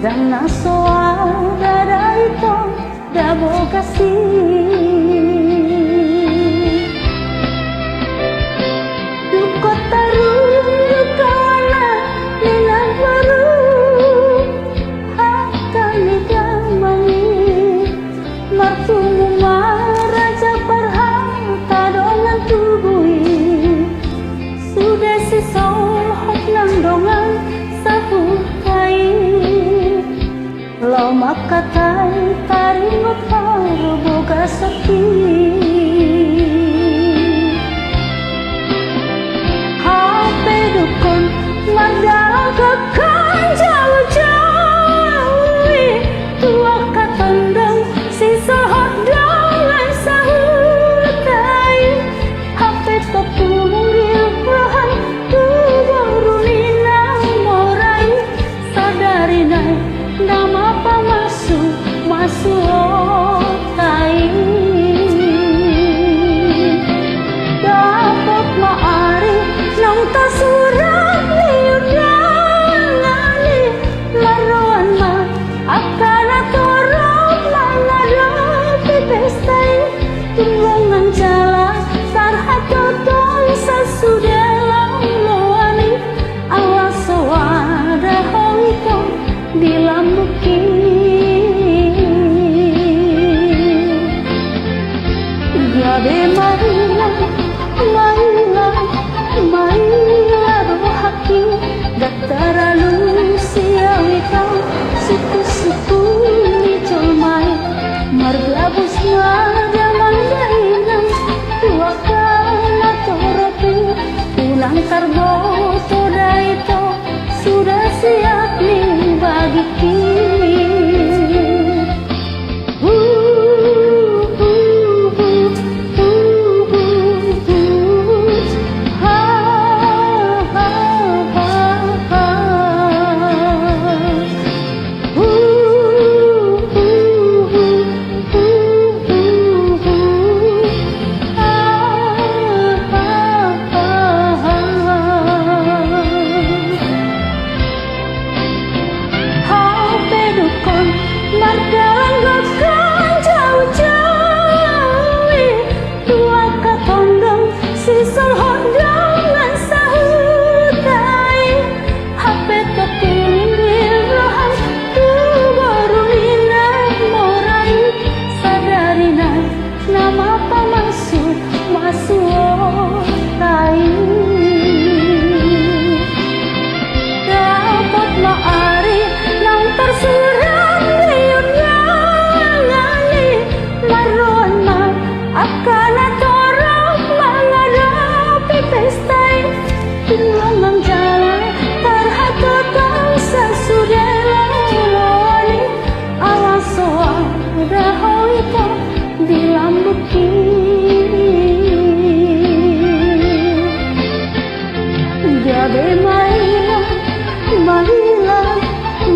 dan nasoa dada itu dabo kasih duko tarung dukawana nilang baru haka nigamani martumu maraja parhata dongan tubui sudah sisohok nang dongan sapukai lau makatai taringot paro boga sakit hape dukon madagakan jauh-jauh tua katandang sisohok dongan sahutai hape tepung riuhan nama pamasuk masuk tai dapat maari nang tasurat liut nangani maruan ma akan atorok mangadapi pestai tunggangan jalan sarhat totong sasudah laluani awas sawada hongko di lambuki Gabe maila rohaki daktara lusia wita suku-suku ni colmai margabus ngada mandainam tua kana toropi ulang karbo toda itu sudah siap nih bagiku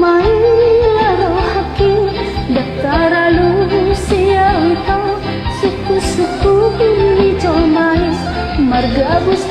maila rohaki daktara lusia wita suku-suku ni colmai margabus